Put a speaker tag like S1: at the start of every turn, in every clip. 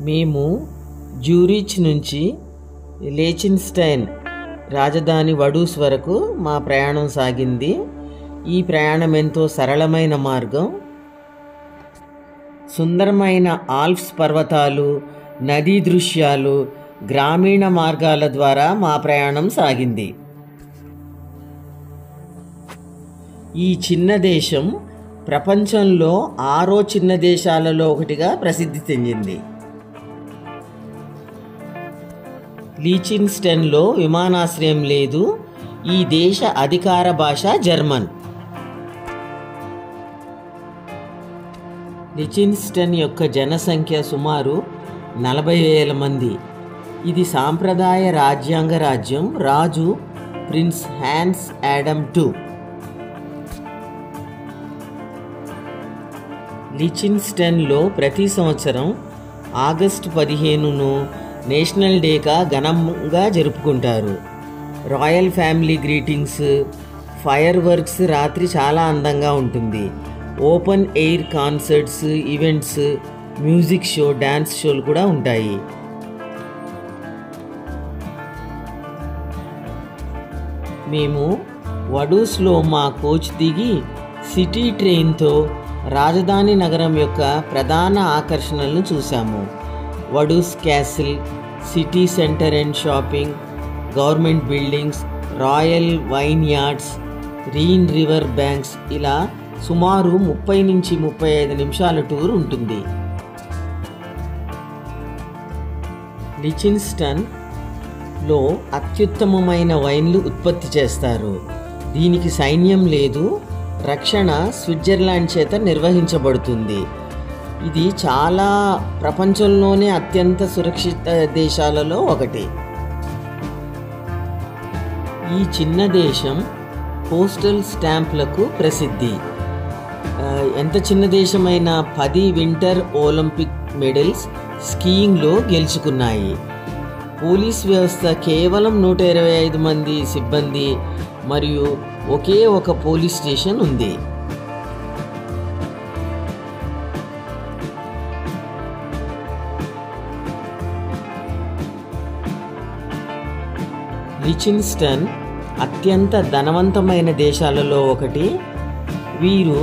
S1: మేము జ్యూరిచ్ నుంచి లిచెన్స్టైన్ రాజధాని వడూస్ వరకు మా ప్రయాణం సాగింది. ఈ ప్రయాణం ఎంతో సరళమైన మార్గం. సుందరమైన ఆల్ప్స్ పర్వతాలు, నదీ దృశ్యాలు, గ్రామీణ మార్గాల ద్వారా మా ప్రయాణం సాగింది. ఈ చిన్న దేశం ప్రపంచంలో 6వ చిన్న దేశాలలో ఒకటిగా ప్రసిద్ధి చెందింది. లిచెన్స్టైన్లో విమానాశ్రయం లేదు. ఈ దేశ అధికార భాష జర్మన్. లిచెన్స్టైన్ యొక్క జనసంఖ్య సుమారు 40,000 మంది. ఇది సాంప్రదాయ రాజ్యాంగ రాజ్యం. రాజు ప్రిన్స్ హ్యాన్స్ యాడమ్ II. లిచెన్స్టైన్లో ప్రతి సంవత్సరం ఆగస్టు 15ను నేషనల్ డేగా ఘనంగా జరుపుకుంటారు. Royal family greetings, fire works, రాత్రి చాలా అందంగా ఉంటుంది. Open air concerts, events, music show, dance షోలు కూడా ఉంటాయి. మేము వడూస్లో మా కోచ్ దిగి సిటీ ట్రైన్తో రాజధాని నగరం యొక్క ప్రధాన ఆకర్షణలను చూసాము. Vaduz castle, city centre and shopping, government buildings, royal vineyards, Rhine river banks, ఇలా సుమారు 30 నుంచి 35 నిమిషాల టూర్ ఉంటుంది. లిచెన్స్టైన్లో అత్యుత్తమమైన వైన్లు ఉత్పత్తి చేస్తారు. దీనికి సైన్యం లేదు. రక్షణ స్విట్జర్లాండ్ చేత నిర్వహించబడుతుంది. ఇది చాలా ప్రపంచంలోనే అత్యంత సురక్షిత దేశాలలో ఒకటి. ఈ చిన్న దేశం పోస్టల్ స్టాంప్లకు ప్రసిద్ధి. ఎంత చిన్న దేశమైనా 10 వింటర్ ఒలింపిక్ మెడల్స్ స్కీయింగ్లో గెలుచుకున్నాయి. పోలీస్ వ్యవస్థ కేవలం 125 మంది సిబ్బంది మరియు ఒకే ఒక పోలీస్ స్టేషన్ ఉంది. లిచెన్స్టైన్ అత్యంత ధనవంతమైన దేశాలలో ఒకటి. వీరు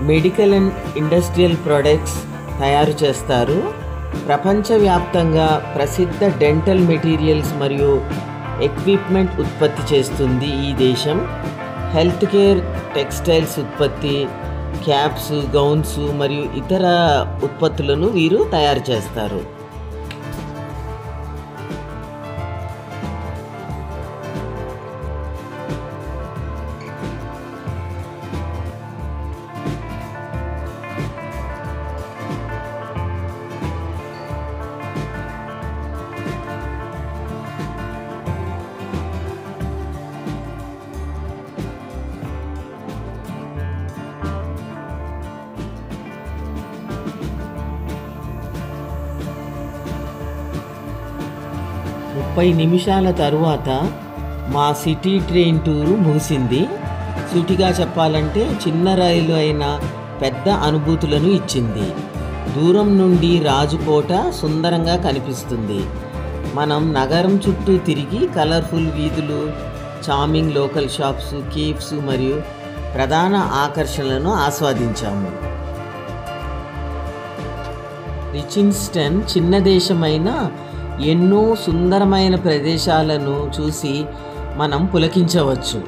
S1: మెడికల్ అండ్ ఇండస్ట్రియల్ ప్రొడక్ట్స్ తయారు చేస్తారు. ప్రపంచవ్యాప్తంగా ప్రసిద్ధ డెంటల్ మెటీరియల్స్ మరియు ఎక్విప్మెంట్ ఉత్పత్తి చేస్తుంది ఈ దేశం. హెల్త్ కేర్, టెక్స్టైల్స్ ఉత్పత్తి, క్యాప్స్, గౌన్స్ మరియు ఇతర ఉత్పత్తులను వీరు తయారు చేస్తారు. ముప్పై నిమిషాల తరువాత మా సిటీ ట్రైన్ టూరు ముగిసింది. సూటిగా చెప్పాలంటే చిన్న రైలు అయినా పెద్ద అనుభూతులను ఇచ్చింది. దూరం నుండి రాజుకోట సుందరంగా కనిపిస్తుంది. మనం నగరం చుట్టూ తిరిగి కలర్ఫుల్ వీధులు, చార్మింగ్ లోకల్ షాప్స్, కేఫ్స్ మరియు ప్రధాన ఆకర్షణలను ఆస్వాదించాము. లిచెన్స్టైన్ చిన్న దేశమైన ఎన్నో సుందరమైన ప్రదేశాలను చూసి మనం పులకించవచ్చు.